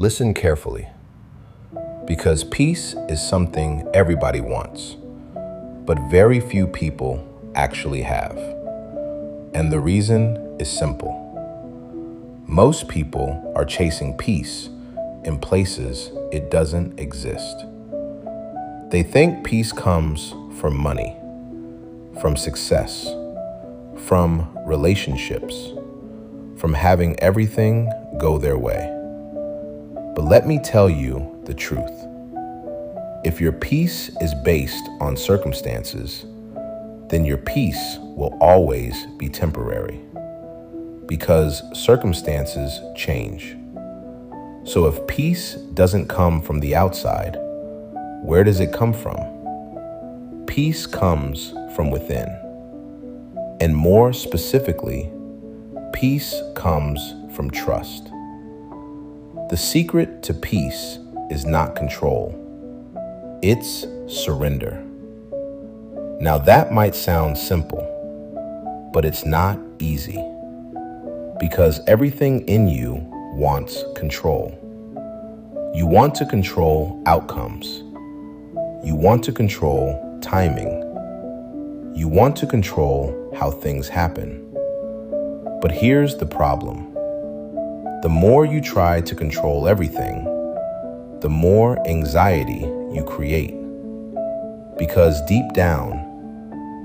Listen carefully, because peace is something everybody wants, but very few people actually have. And the reason is simple. Most people are chasing peace in places it doesn't exist. They think peace comes from money, from success, from relationships, from having everything go their way. But let me tell you the truth. If your peace is based on circumstances, then your peace will always be temporary, because circumstances change. So if peace doesn't come from the outside, where does it come from? Peace comes from within. And more specifically, peace comes from trust. The secret to peace is not control. It's surrender. Now that might sound simple, but it's not easy, because everything in you wants control. You want to control outcomes. You want to control timing. You want to control how things happen. But here's the problem. The more you try to control everything, the more anxiety you create. Because deep down,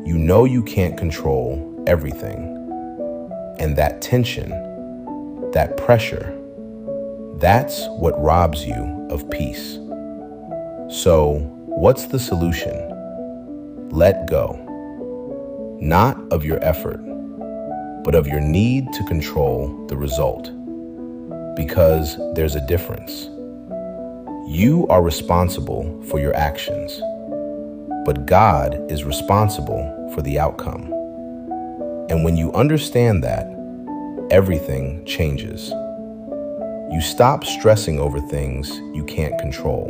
you know you can't control everything. And that tension, that pressure, that's what robs you of peace. So, what's the solution? Let go. Not of your effort, but of your need to control the result. Because there's a difference. You are responsible for your actions, but God is responsible for the outcome. And when you understand that, everything changes. You stop stressing over things you can't control.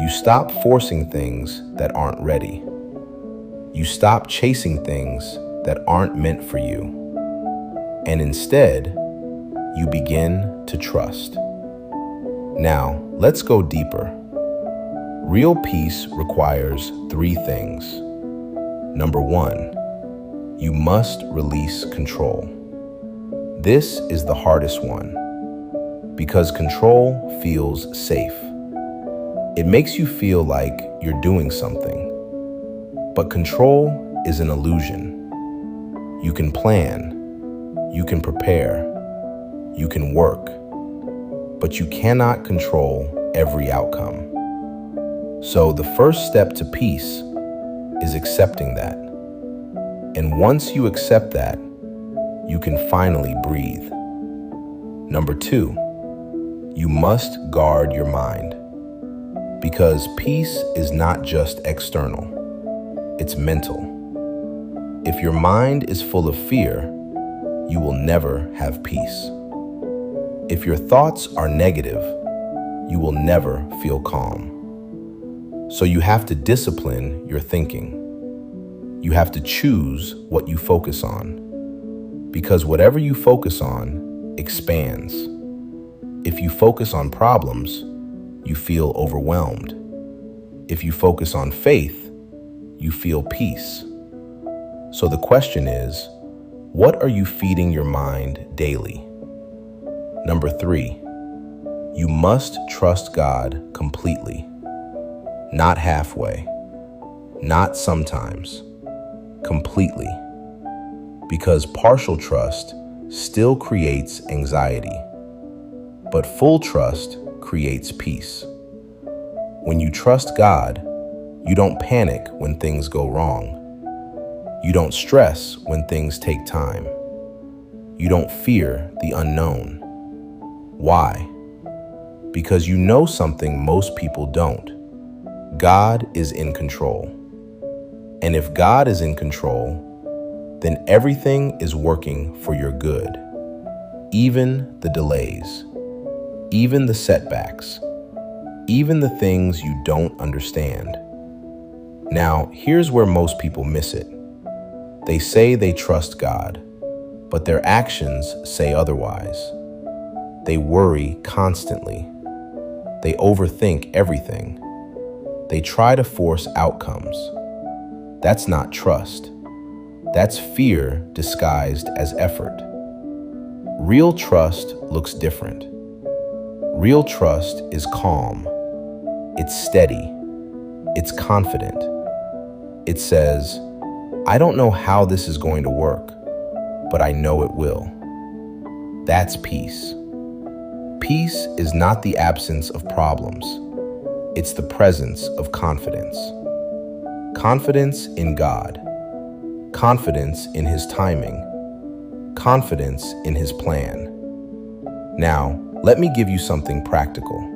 You stop forcing things that aren't ready. You stop chasing things that aren't meant for you. And instead, you begin to trust. Now, let's go deeper. Real peace requires 3 things. Number 1, you must release control. This is the hardest one, because control feels safe. It makes you feel like you're doing something. But control is an illusion. You can plan, you can prepare, you can work, but you cannot control every outcome. So the first step to peace is accepting that. And once you accept that, you can finally breathe. Number 2, you must guard your mind. Because peace is not just external, it's mental. If your mind is full of fear, you will never have peace. If your thoughts are negative, you will never feel calm. So you have to discipline your thinking. You have to choose what you focus on, because whatever you focus on expands. If you focus on problems, you feel overwhelmed. If you focus on faith, you feel peace. So the question is, what are you feeding your mind daily? Number 3, you must trust God completely. Not halfway, not sometimes, completely. Because partial trust still creates anxiety, but full trust creates peace. When you trust God, you don't panic when things go wrong. You don't stress when things take time. You don't fear the unknown. Why? Because you know something most people don't. God is in control. And if God is in control, then everything is working for your good. Even the delays, even the setbacks, even the things you don't understand. Now, here's where most people miss it. They say they trust God, but their actions say otherwise. They worry constantly. They overthink everything. They try to force outcomes. That's not trust. That's fear disguised as effort. Real trust looks different. Real trust is calm. It's steady. It's confident. It says, I don't know how this is going to work, but I know it will. That's peace. Peace is not the absence of problems. It's the presence of confidence. Confidence in God. Confidence in His timing. Confidence in His plan. Now, let me give you something practical.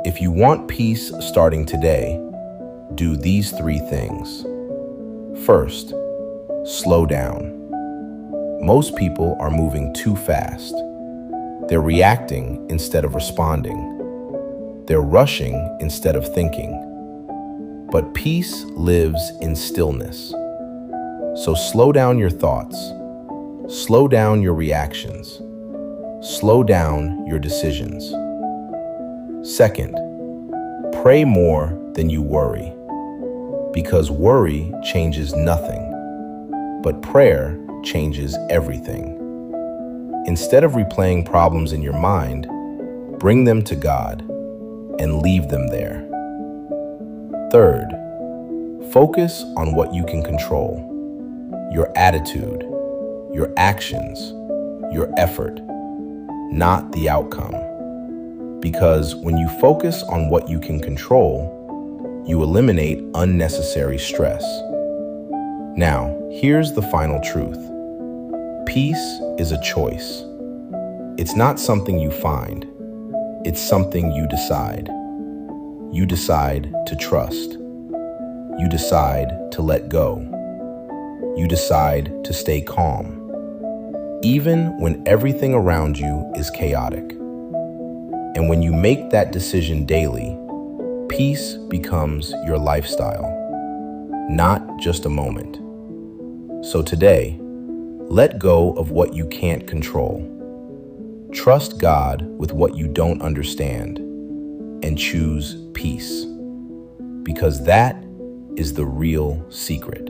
If you want peace starting today, do these 3 things. First, slow down. Most people are moving too fast. They're reacting instead of responding. They're rushing instead of thinking. But peace lives in stillness. So slow down your thoughts. Slow down your reactions. Slow down your decisions. Second, pray more than you worry. Because worry changes nothing, but prayer changes everything. Instead of replaying problems in your mind, bring them to God and leave them there. Third, focus on what you can control. Your attitude, your actions, your effort, not the outcome. Because when you focus on what you can control, you eliminate unnecessary stress. Now, here's the final truth. Peace is a choice. It's not something you find. It's something you decide. You decide to trust. You decide to let go. You decide to stay calm, even when everything around you is chaotic. And when you make that decision daily, peace becomes your lifestyle, not just a moment. So today, let go of what you can't control. Trust God with what you don't understand, and choose peace, because that is the real secret.